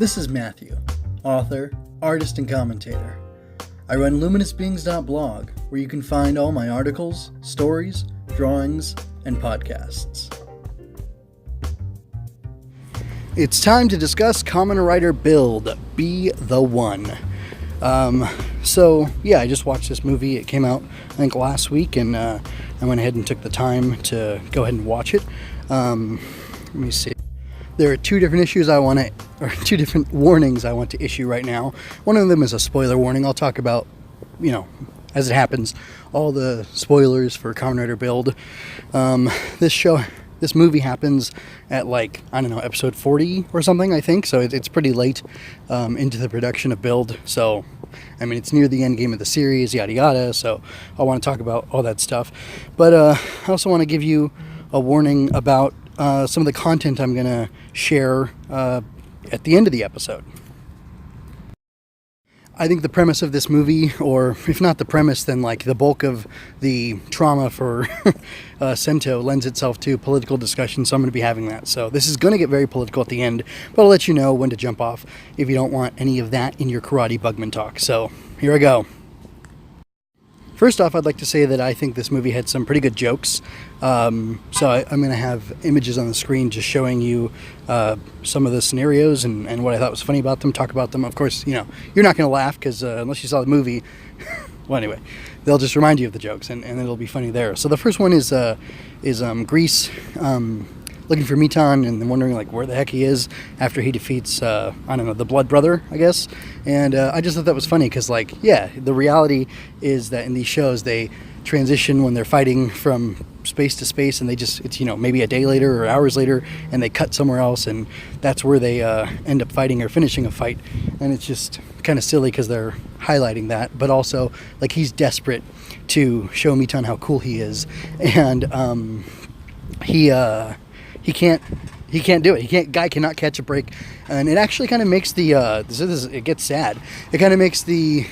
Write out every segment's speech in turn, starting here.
This is Matthew, author, artist, and commentator. I run luminousbeings.blog, where you can find all my articles, stories, drawings, and podcasts. It's time to discuss Kamen Rider Build, Be the One. I just watched this movie. It came out, I think, last week, and I went ahead and took the time to go ahead and watch it. Let me see. There are two different warnings I want to issue right now. One of them is a spoiler warning. I'll talk about, as it happens, all the spoilers for Kamen Rider Build. This movie happens at episode 40 or something, I think. So it's pretty late into the production of Build. So, it's near the end game of the series, yada yada. So I want to talk about all that stuff. But I also want to give you a warning about some of the content I'm going to share at the end of the episode. I think the premise of this movie, or if not the premise, then the bulk of the trauma for Sento lends itself to political discussion, so I'm going to be having that. So this is going to get very political at the end, but I'll let you know when to jump off if you don't want any of that in your karate bugman talk. So here I go. First off, I'd like to say that I think this movie had some pretty good jokes. I'm going to have images on the screen just showing you some of the scenarios and what I thought was funny about them, talk about them. Of course, you're not going to laugh because unless you saw the movie, well, anyway, they'll just remind you of the jokes and it'll be funny there. So the first one is Grease looking for Mitan and wondering where the heck he is after he defeats the Blood Brother, I guess. And I just thought that was funny because the reality is that in these shows they transition when they're fighting from space to space, and it's maybe a day later or hours later, and they cut somewhere else, and that's where they end up fighting or finishing a fight. And it's just kind of silly because they're highlighting that, but also he's desperate to show Mitan how cool he is, and he can't do it. Guy cannot catch a break, and it actually kind of makes it gets sad. It kind of makes his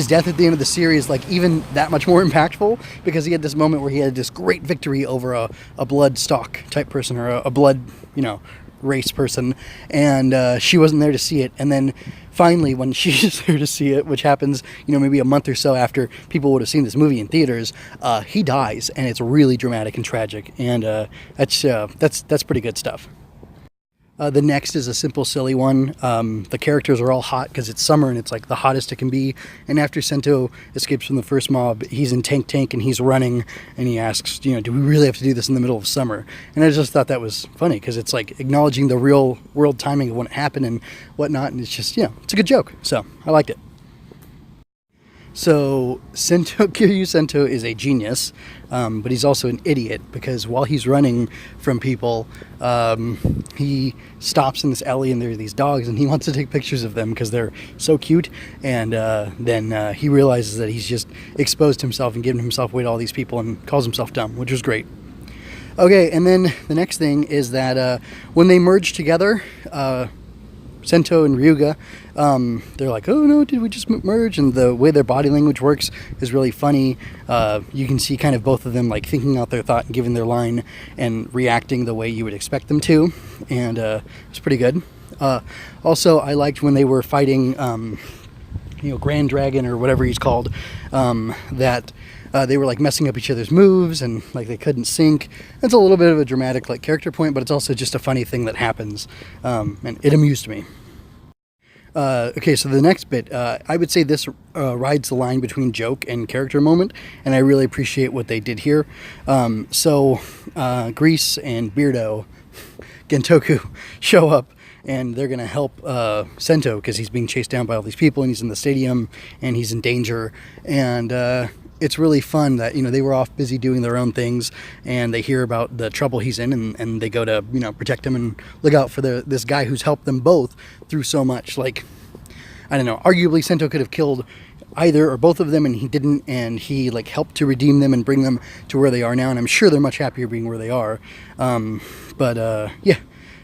death at the end of the series even that much more impactful, because he had this moment where he had this great victory over a blood stock type person, or a blood race person, and she wasn't there to see it. And then finally, when she's there to see it, which happens maybe a month or so after people would have seen this movie in theaters, he dies, and it's really dramatic and tragic, and that's pretty good stuff. The next is a simple, silly one. The characters are all hot because it's summer and it's the hottest it can be. And after Sento escapes from the first mob, he's in Tank and he's running, and he asks, do we really have to do this in the middle of summer? And I just thought that was funny because it's acknowledging the real world timing of when it happened and whatnot. And it's just, it's a good joke. So I liked it. So Kiryu Sento is a genius, but he's also an idiot, because while he's running from people, he stops in this alley and there are these dogs, and he wants to take pictures of them because they're so cute. And then he realizes that he's just exposed himself and given himself away to all these people and calls himself dumb, which was great. Okay, and then the next thing is that when they merge together, Sento and Ryuga, they're oh no, did we just merge? And the way their body language works is really funny. You can see kind of both of them thinking out their thought and giving their line and reacting the way you would expect them to, and it's pretty good. Also, I liked when they were fighting Grand Dragon, or whatever he's called, that they were messing up each other's moves, and they couldn't sync. It's a little bit of a dramatic character point, but it's also just a funny thing that happens, and it amused me. Okay, so the next bit, I would say this rides the line between joke and character moment, and I really appreciate what they did here. Grease and Beardo, Gentoku, show up, and they're going to help Sento because he's being chased down by all these people, and he's in the stadium, and he's in danger, and it's really fun that, they were off busy doing their own things, and they hear about the trouble he's in, and they go to, protect him and look out for this guy who's helped them both through so much. Arguably Sento could have killed either or both of them, and he didn't, and he helped to redeem them and bring them to where they are now, and I'm sure they're much happier being where they are.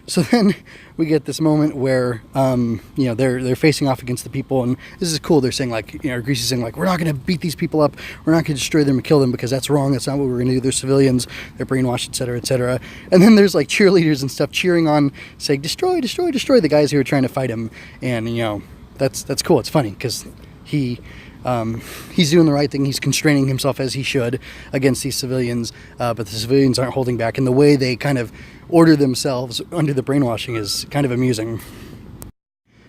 So then we get this moment where, they're facing off against the people, and this is cool. They're saying like, Greasy's saying like, we're not going to beat these people up. We're not going to destroy them and kill them because that's wrong. That's not what we're going to do. They're civilians. They're brainwashed, etc., etc. And then there's like cheerleaders and stuff cheering on, saying, destroy, destroy, destroy the guys who are trying to fight him. And, that's cool. It's funny because he's doing the right thing. He's constraining himself as he should against these civilians, but the civilians aren't holding back. And the way they kind of order themselves under the brainwashing is kind of amusing.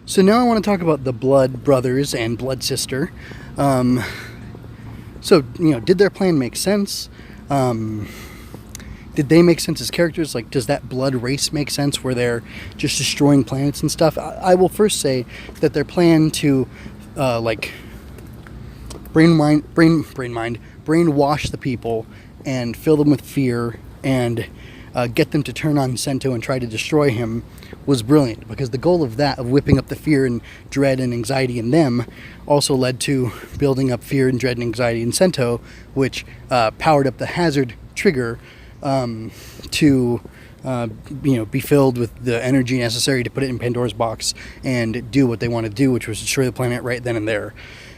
So now I want to talk about the Blood Brothers and Blood Sister. Did their plan make sense? Did they make sense as characters? Like, does that blood race make sense where they're just destroying planets and stuff? I will first say that their plan to brainwash the people and fill them with fear and get them to turn on Sento and try to destroy him was brilliant, because the goal of that, of whipping up the fear and dread and anxiety in them, also led to building up fear and dread and anxiety in Sento, which powered up the hazard trigger to be filled with the energy necessary to put it in Pandora's box and do what they want to do, which was destroy the planet right then and there.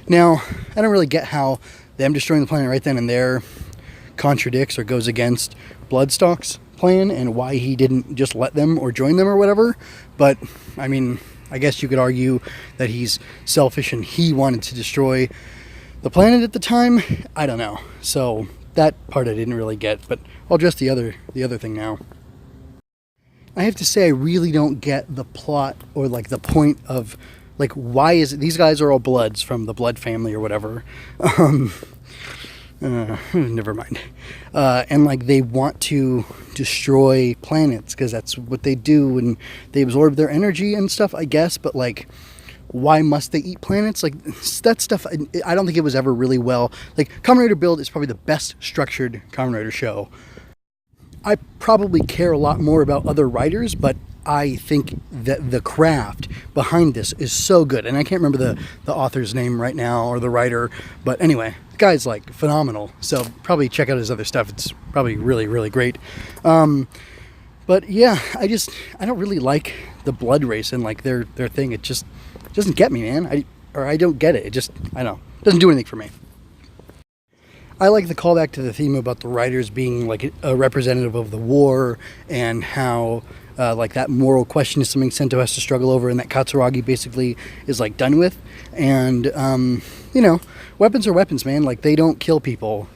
Now, I don't really get how them destroying the planet right then and there contradicts or goes against Bloodstock's plan and why he didn't just let them or join them or whatever. But, I mean, I guess you could argue that he's selfish and he wanted to destroy the planet at the time. I don't know. So that part I didn't really get, but I'll address the other thing now. I have to say I really don't get the plot or like the point of like why is it these guys are all Bloods from the Blood family or whatever. Never mind. And like they want to destroy planets because that's what they do and they absorb their energy and stuff, I guess, but like why must they eat planets? Like that stuff, I don't think it was ever really well. Like Kamen Rider Build is probably the best structured Kamen Rider show. I probably care a lot more about other writers, but I think that the craft behind this is so good. And I can't remember the author's name right now or the writer, but anyway, the guy's like phenomenal. So probably check out his other stuff. It's probably really, really great. But yeah, I don't really like the blood race and like their thing. It just doesn't get me, man. I don't get it. It just, I don't know, doesn't do anything for me. I like the callback to the theme about the writers being like a representative of the war and how like that moral question is something Sento has to struggle over and that Katsuragi basically is like done with. And, weapons are weapons, man. Like they don't kill people,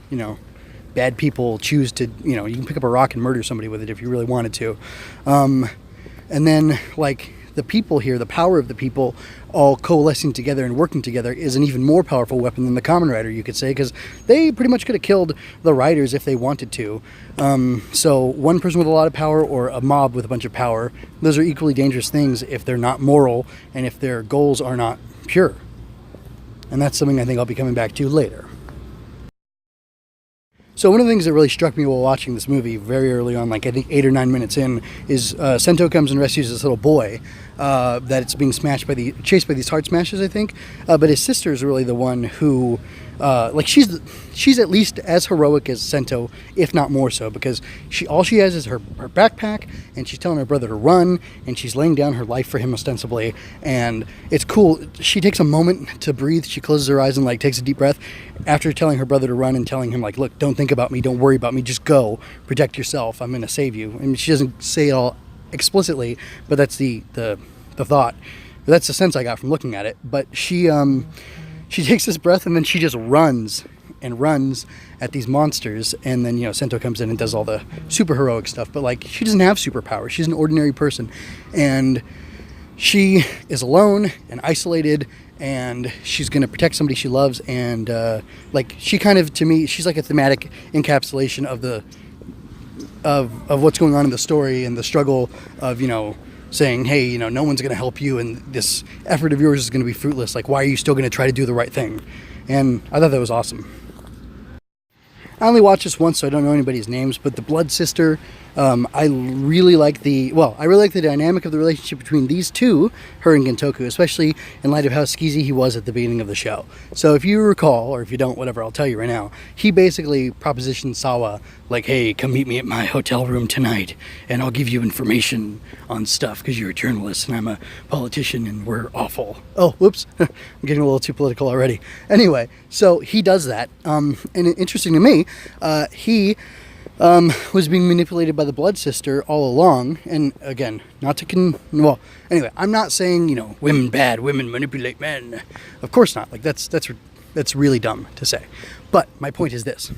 bad people choose to, you can pick up a rock and murder somebody with it if you really wanted to. And then like the people here, the power of the people all coalescing together and working together is an even more powerful weapon than the Kamen Rider, you could say, because they pretty much could have killed the riders if they wanted to. So one person with a lot of power or a mob with a bunch of power, those are equally dangerous things if they're not moral and if their goals are not pure. And that's something I think I'll be coming back to later. So one of the things that really struck me while watching this movie very early on, like I think 8 or 9 minutes in, is Sento comes and rescues this little boy that it's being chased by these heart smashes, I think. But his sister is really the one who, she's at least as heroic as Sento, if not more so, because all she has is her backpack, and she's telling her brother to run, and she's laying down her life for him ostensibly, and it's cool. She takes a moment to breathe. She closes her eyes and like takes a deep breath after telling her brother to run and telling him like, look, don't think about me, don't worry about me, just go, protect yourself, I'm gonna save you. And she doesn't say it all explicitly, but that's the thought. That's the sense I got from looking at it. But she takes this breath and then she just runs and runs at these monsters, and then Sento comes in and does all the super heroic stuff, but like she doesn't have superpowers. She's an ordinary person and she is alone and isolated, and she's going to protect somebody she loves, and she kind of, to me, she's like a thematic encapsulation of what's going on in the story and the struggle of saying, hey, no one's going to help you and this effort of yours is going to be fruitless. Like, why are you still going to try to do the right thing? And I thought that was awesome. I only watched this once, so I don't know anybody's names, but the Blood Sister, I really like the dynamic of the relationship between these two, her and Gentoku, especially in light of how skeezy he was at the beginning of the show. So if you recall, or if you don't, whatever, I'll tell you right now, he basically propositioned Sawa like, hey, come meet me at my hotel room tonight, and I'll give you information on stuff because you're a journalist and I'm a politician and we're awful. Oh, whoops, I'm getting a little too political already. Anyway, so he does that, and interesting to me, he was being manipulated by the blood sister all along. And again, not to well, anyway, I'm not saying, you know, women bad, women manipulate men. Of course not. Like that's really dumb to say. But my point is this: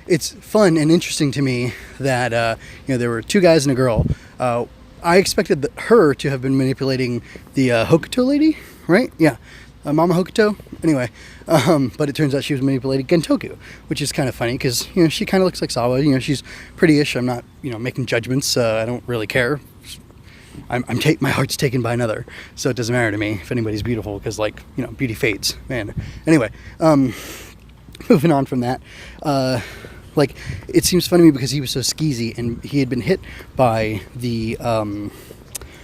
it's fun and interesting to me that you know, there were two guys and a girl. I expected her to have been manipulating the Hokuto lady, right? Yeah. Mama Hokuto. Anyway, but it turns out she was manipulating Gentoku, which is kind of funny because, you know, she kind of looks like Sawa. You know, she's pretty-ish. I'm not, you know, making judgments. I don't really care. My heart's taken by another, so it doesn't matter to me if anybody's beautiful because, like, you know, beauty fades, man. Anyway, moving on from that, like, it seems funny to me because he was so skeezy and he had been hit by the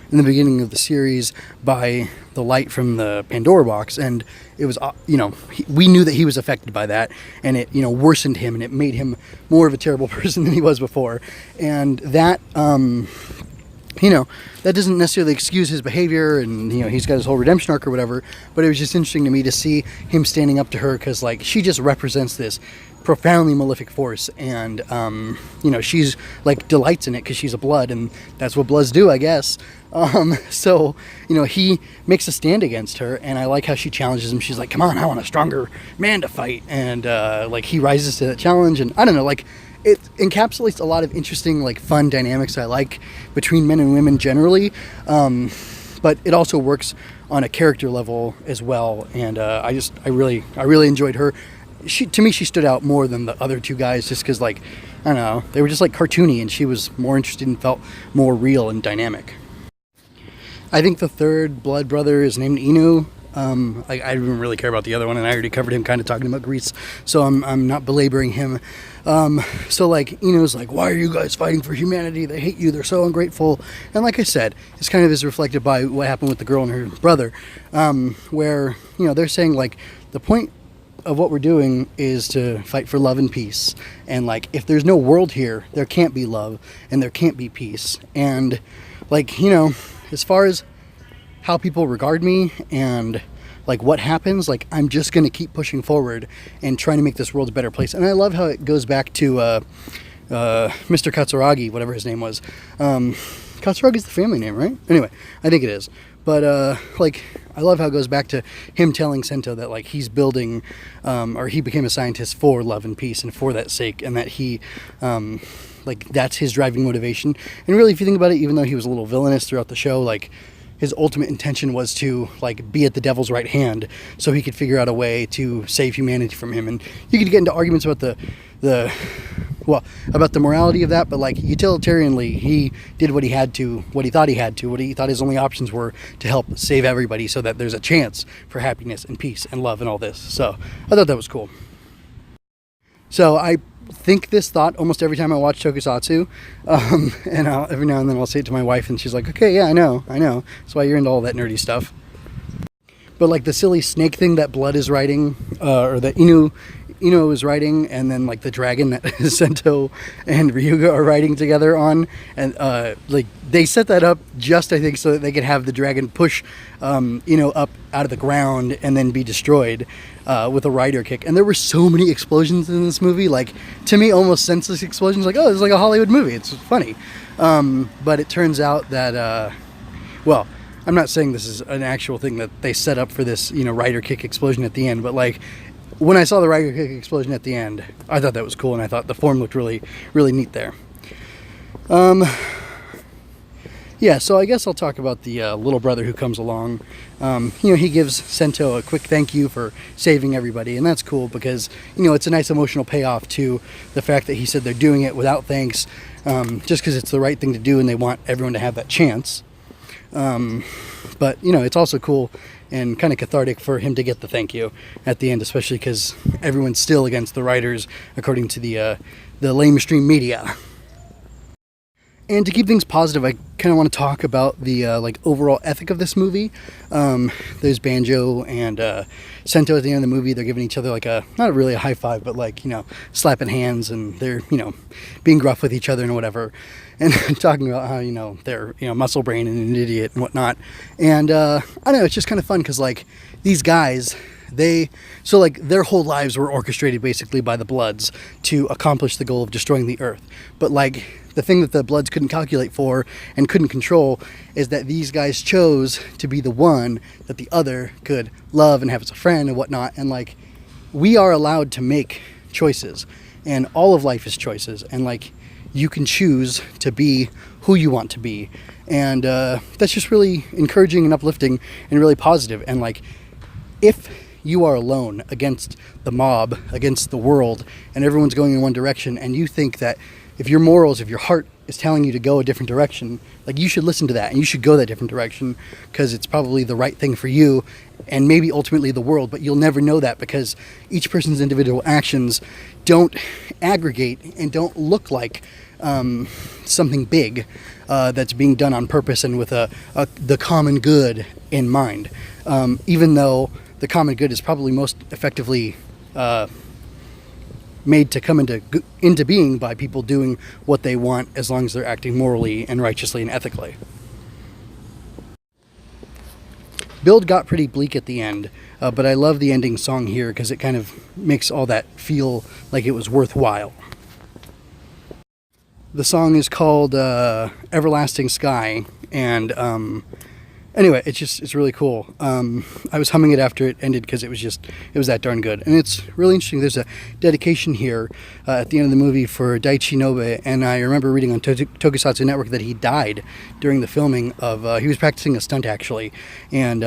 in the beginning of the series by the light from the Pandora box, and it was, you know, we knew that he was affected by that, and it, you know, worsened him and it made him more of a terrible person than he was before. And that, you know, that doesn't necessarily excuse his behavior, and, you know, he's got his whole redemption arc or whatever, but it was just interesting to me to see him standing up to her because, like, she just represents this profoundly malefic force, and you know, she's like delights in it because she's a blood, and that's what bloods do, I guess. So, you know, he makes a stand against her, and I like how she challenges him. She's like, come on, I want a stronger man to fight, and like, he rises to that challenge, and I don't know, like, it encapsulates a lot of interesting, like, fun dynamics I like between men and women generally, but it also works on a character level as well, and I really enjoyed her. To me, she stood out more than the other two guys just because, like, I don't know, they were just, like, cartoony, and she was more interested and felt more real and dynamic. I think the third blood brother is named Inu. I didn't really care about the other one, and I already covered him kind of talking about Grease, so I'm not belaboring him. So, like, Inu's like, why are you guys fighting for humanity? They hate you, they're so ungrateful. And like I said, it's kind of is reflected by what happened with the girl and her brother, where, you know, they're saying, like, the point of what we're doing is to fight for love and peace, and, like, if there's no world here, there can't be love and there can't be peace. And, like, you know, as far as how people regard me and, like, what happens, like, I'm just gonna keep pushing forward and trying to make this world a better place. And I love how it goes back to Mr. Katsuragi, whatever his name was. Katsuragi's the family name, right? Anyway, I think it is. But, like, I love how it goes back to him telling Sento that, like, he's building, or he became a scientist for love and peace and for that sake, and that he, like, that's his driving motivation. And really, if you think about it, even though he was a little villainous throughout the show, like, his ultimate intention was to, like, be at the devil's right hand so he could figure out a way to save humanity from him. And you could get into arguments about about the morality of that, but, like, utilitarianly, he did what he had to, what he thought he had to, what he thought his only options were to help save everybody so that there's a chance for happiness and peace and love and all this. So I thought that was cool. So I think this thought almost every time I watch Tokusatsu, and every now and then I'll say it to my wife, and she's like, okay, yeah, I know, that's why you're into all that nerdy stuff. But, like, the silly snake thing that Blood is riding, or that Inu is riding, and then, like, the dragon that Sento and Ryuga are riding together on, and like, they set that up just, I think, so that they could have the dragon push up out of the ground and then be destroyed with a rider kick. And there were so many explosions in this movie, like, to me, almost senseless explosions, like, oh, it's like a Hollywood movie, it's funny. But it turns out that, well, I'm not saying this is an actual thing that they set up for this, you know, rider kick explosion at the end, but, like, when I saw the rider kick explosion at the end, I thought that was cool, and I thought the form looked really, really neat there. Yeah, so I guess I'll talk about the little brother who comes along. You know, he gives Sento a quick thank you for saving everybody, and that's cool because, you know, it's a nice emotional payoff to the fact that he said they're doing it without thanks, just because it's the right thing to do and they want everyone to have that chance. But, you know, it's also cool and kind of cathartic for him to get the thank you at the end, especially because everyone's still against the writers, according to the lamestream media. And to keep things positive, I kind of want to talk about the like overall ethic of this movie. There's Banjo and Sento at the end of the movie. They're giving each other like not really a high five, but like, you know, slapping hands, and they're, you know, being gruff with each other and whatever. And talking about how, you know, they're, you know, muscle brain and an idiot and whatnot. And I don't know, it's just kind of fun because like these guys, so like their whole lives were orchestrated basically by the Bloods to accomplish the goal of destroying the Earth. But like the thing that the Bloods couldn't calculate for and couldn't control is that these guys chose to be the one that the other could love and have as a friend and whatnot. And like, we are allowed to make choices, and all of life is choices, and like you can choose to be who you want to be. And that's just really encouraging and uplifting and really positive. And like, if you are alone against the mob, against the world, and everyone's going in one direction, and you think that if your morals, if your heart is telling you to go a different direction, like you should listen to that and you should go that different direction because it's probably the right thing for you and maybe ultimately the world, but you'll never know that because each person's individual actions don't aggregate and don't look like something big that's being done on purpose and with the common good in mind, even though the common good is probably most effectively made to come into being by people doing what they want as long as they're acting morally and righteously and ethically. Build got pretty bleak at the end, but I love the ending song here because it kind of makes all that feel like it was worthwhile. The song is called Everlasting Sky, and anyway, it's really cool. I was humming it after it ended because it was that darn good. And it's really interesting. There's a dedication here at the end of the movie for Daichi Nobe, and I remember reading on Tokusatsu Network that he died during the filming of, he was practicing a stunt actually. And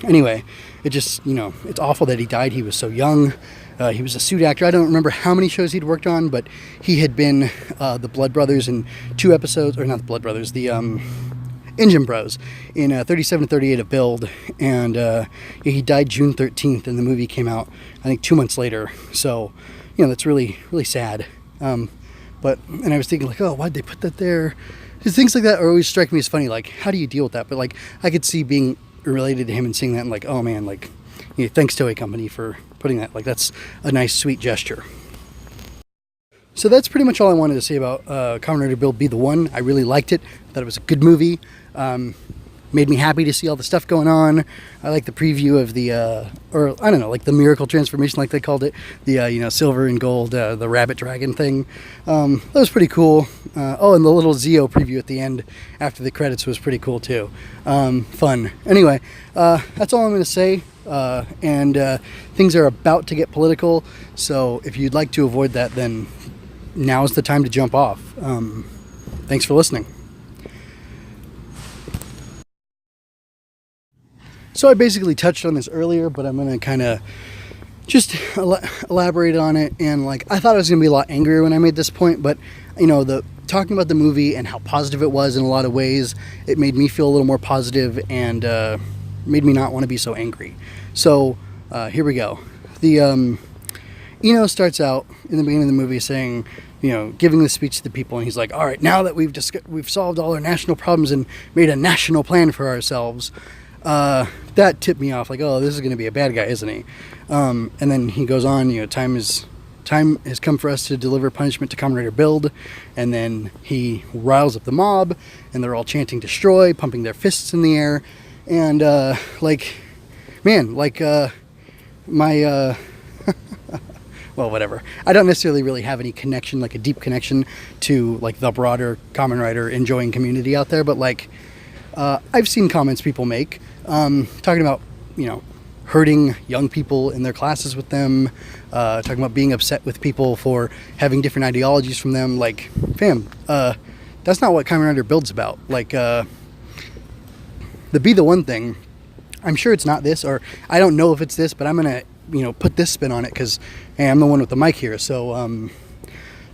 anyway, it just, you know, it's awful that he died. He was so young. He was a suit actor. I don't remember how many shows he'd worked on, but he had been the Blood Brothers in 2 episodes, or not the Blood Brothers, the Engine Bros in 37 to 38 of Build, and he died June 13th, and the movie came out, I think, 2 months later. So, you know, that's really, really sad. And I was thinking, like, oh, why'd they put that there? Because things like that always strike me as funny. Like, how do you deal with that? But, like, I could see being related to him and seeing that and, like, oh, man, like, you know, thanks Toei Company for putting that. Like, that's a nice, sweet gesture. So that's pretty much all I wanted to say about Kamen Rider Build Be the One. I really liked it. Thought it was a good movie. Made me happy to see all the stuff going on. I like the preview of the, or I don't know, like the miracle transformation, like they called it. The, you know, silver and gold, the rabbit dragon thing. That was pretty cool. Oh, and the little Zi-O preview at the end after the credits was pretty cool too. Fun. Anyway, that's all I'm going to say. And things are about to get political. So if you'd like to avoid that, then now's the time to jump off. Thanks for listening. So I basically touched on this earlier, but I'm going to kind of just elaborate on it. And like, I thought I was going to be a lot angrier when I made this point, but you know, talking about the movie and how positive it was in a lot of ways, it made me feel a little more positive and made me not want to be so angry. So here we go. The Eno starts out in the beginning of the movie saying, you know, giving the speech to the people, and he's like, all right, now that we've solved all our national problems and made a national plan for ourselves, that tipped me off, like, oh, this is going to be a bad guy, isn't he? And then he goes on, you know, time has come for us to deliver punishment to Kamen Rider Build, and then he riles up the mob, and they're all chanting destroy, pumping their fists in the air, and like, man, like my well, whatever. I don't necessarily really have any connection, like a deep connection to like the broader Kamen Rider enjoying community out there, but like I've seen comments people make talking about, you know, hurting young people in their classes with them, talking about being upset with people for having different ideologies from them. Like, fam, that's not what Kamen Rider Build's about. Like, the Be the One thing, I'm sure it's not this, or I don't know if it's this, but I'm gonna, you know, put this spin on it because, hey, I'm the one with the mic here. So,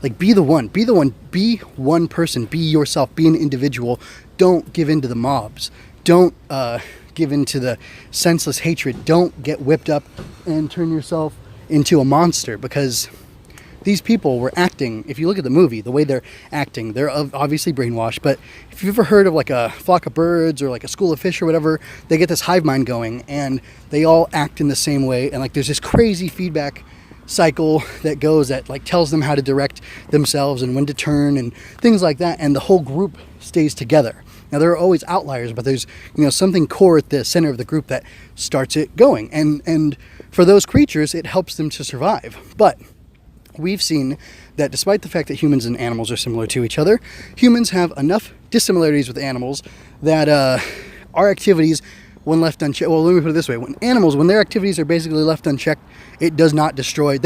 like, be the one, be one person, be yourself, be an individual. Don't give in to the mobs. Don't give in to the senseless hatred. Don't get whipped up and turn yourself into a monster, because these people were acting, if you look at the movie, the way they're acting, they're obviously brainwashed, but if you've ever heard of like a flock of birds or like a school of fish or whatever, they get this hive mind going and they all act in the same way, and like there's this crazy feedback cycle that goes that like tells them how to direct themselves and when to turn and things like that, and the whole group stays together. Now there are always outliers, but there's, you know, something core at the center of the group that starts it going, and for those creatures it helps them to survive. But we've seen that despite the fact that humans and animals are similar to each other, humans have enough dissimilarities with animals that our activities, when left unchecked, well, let me put it this way, when their activities are basically left unchecked, they do not destroy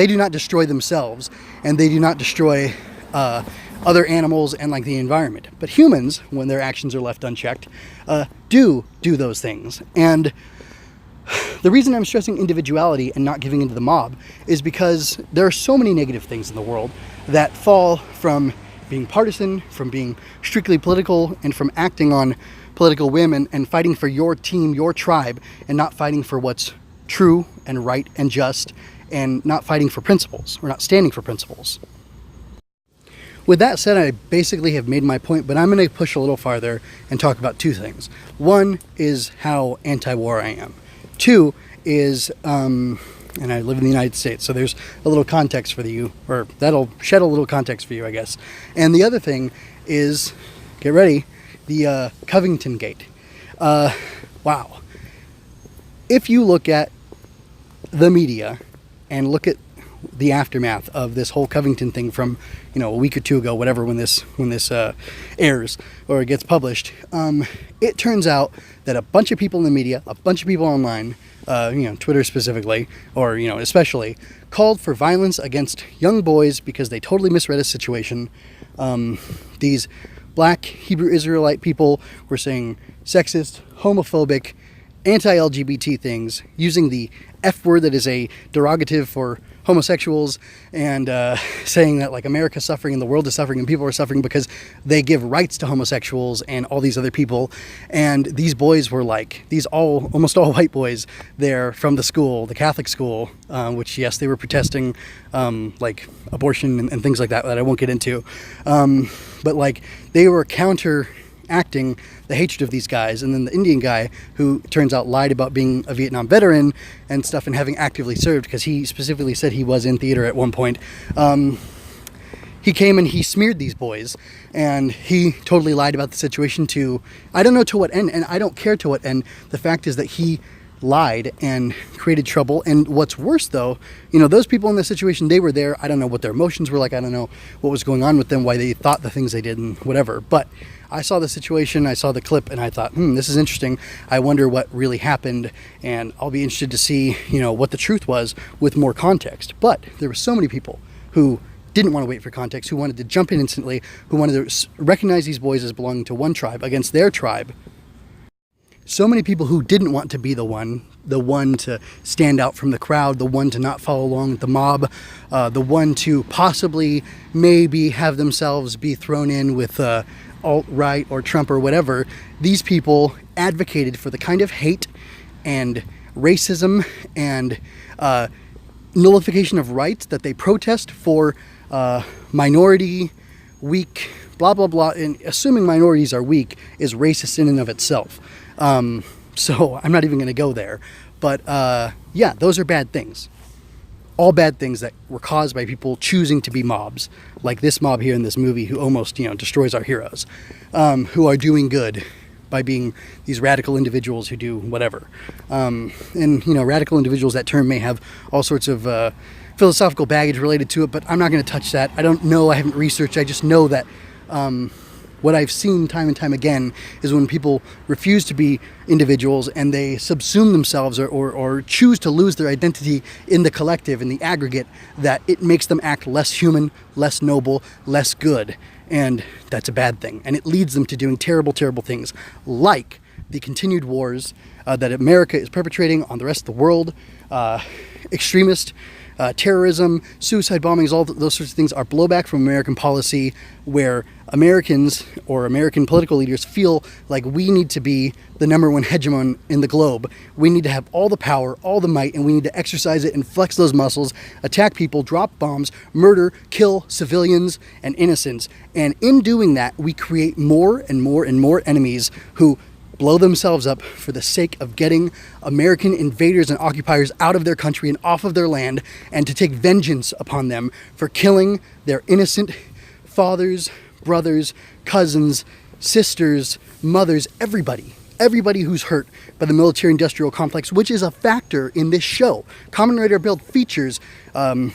themselves, and they do not destroy other animals and like the environment. But humans, when their actions are left unchecked, do those things. And the reason I'm stressing individuality and not giving into the mob is because there are so many negative things in the world that fall from being partisan, from being strictly political, and from acting on political whim and fighting for your team, your tribe, and not fighting for what's true and right and just, and not fighting for principles, or not standing for principles. With that said, I basically have made my point, but I'm going to push a little farther and talk about two things. One is how anti-war I am. Two is, and I live in the United States, so there's a little context for you, or that'll shed a little context for you, I guess. And the other thing is, get ready, the Covington Gate. Wow. If you look at the media and look at the aftermath of this whole Covington thing from, you know, a week or two ago, whatever, when this airs or it gets published, it turns out that a bunch of people in the media, a bunch of people online, you know, Twitter specifically, or, you know, especially, called for violence against young boys because they totally misread a situation. These black Hebrew Israelite people were saying sexist, homophobic, anti-LGBT things, using the F word that is a derogative for homosexuals, and saying that like America's suffering and the world is suffering and people are suffering because they give rights to homosexuals and all these other people. And these boys were like, almost all white boys there from the school, the Catholic school, which yes, they were protesting like abortion and things like that I won't get into. But like they were counteracting the hatred of these guys. And then the Indian guy, who turns out lied about being a Vietnam veteran and stuff and having actively served, because he specifically said he was in theater at one point, he came and he smeared these boys, and he totally lied about the situation to, I don't know to what end, and I don't care to what end. The fact is that he lied and created trouble. And what's worse though, you know, those people in this situation, they were there. I don't know what their emotions were like. I don't know what was going on with them, why they thought the things they did and whatever. But I saw the situation, I saw the clip, and I thought, this is interesting. I wonder what really happened, and I'll be interested to see, you know, what the truth was with more context. But there were so many people who didn't want to wait for context, who wanted to jump in instantly, who wanted to recognize these boys as belonging to one tribe against their tribe. So many people who didn't want to be the one to stand out from the crowd, the one to not follow along with the mob, the one to possibly maybe have themselves be thrown in with alt-right or Trump or whatever. These people advocated for the kind of hate and racism and nullification of rights that they protest for minority, weak, blah, blah, blah. And assuming minorities are weak is racist in and of itself. So I'm not even going to go there. But yeah, those are bad things. All bad things that were caused by people choosing to be mobs, like this mob here in this movie who almost, you know, destroys our heroes, who are doing good by being these radical individuals who do whatever. And, you know, radical individuals, that term may have all sorts of philosophical baggage related to it, but I'm not going to touch that. I don't know. I haven't researched. I just know that what I've seen time and time again is when people refuse to be individuals and they subsume themselves or choose to lose their identity in the collective, in the aggregate, that it makes them act less human, less noble, less good. And that's a bad thing. And it leads them to doing terrible, terrible things, like the continued wars that America is perpetrating on the rest of the world, extremist terrorism, suicide bombings, all those sorts of things are blowback from American policy, where Americans or American political leaders feel like we need to be the number one hegemon in the globe. We need to have all the power, all the might, and we need to exercise it and flex those muscles, attack people, drop bombs, murder, kill civilians and innocents. And in doing that, we create more and more and more enemies who blow themselves up for the sake of getting American invaders and occupiers out of their country and off of their land, and to take vengeance upon them for killing their innocent fathers, brothers, cousins, sisters, mothers, everybody who's hurt by the military-industrial complex, which is a factor in this show. Kamen Rider Build features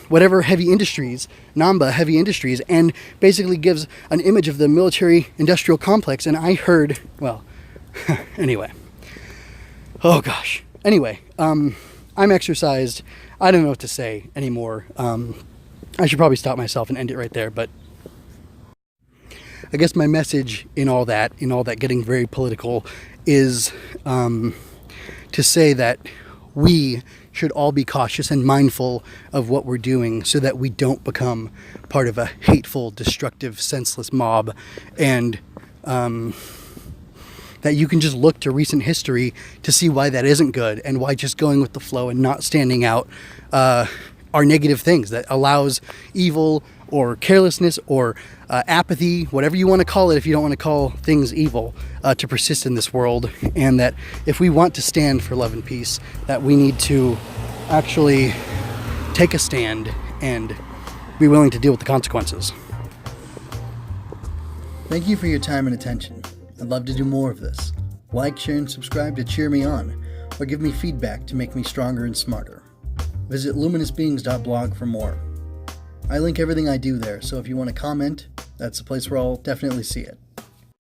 whatever heavy industries, Namba heavy industries, and basically gives an image of the military-industrial complex. And I heard, well, anyway, oh gosh. Anyway, I'm exercised. I don't know what to say anymore. I should probably stop myself and end it right there, but I guess my message in all that getting very political is to say that we should all be cautious and mindful of what we're doing so that we don't become part of a hateful, destructive, senseless mob, and that you can just look to recent history to see why that isn't good, and why just going with the flow and not standing out are negative things that allows evil or carelessness or apathy, whatever you want to call it if you don't want to call things evil, to persist in this world. And that if we want to stand for love and peace, that we need to actually take a stand and be willing to deal with the consequences. Thank you for your time and attention. I'd love to do more of this. Like, share, and subscribe to cheer me on, or give me feedback to make me stronger and smarter. Visit luminousbeings.blog for more. I link everything I do there, so if you want to comment, that's a place where I'll definitely see it.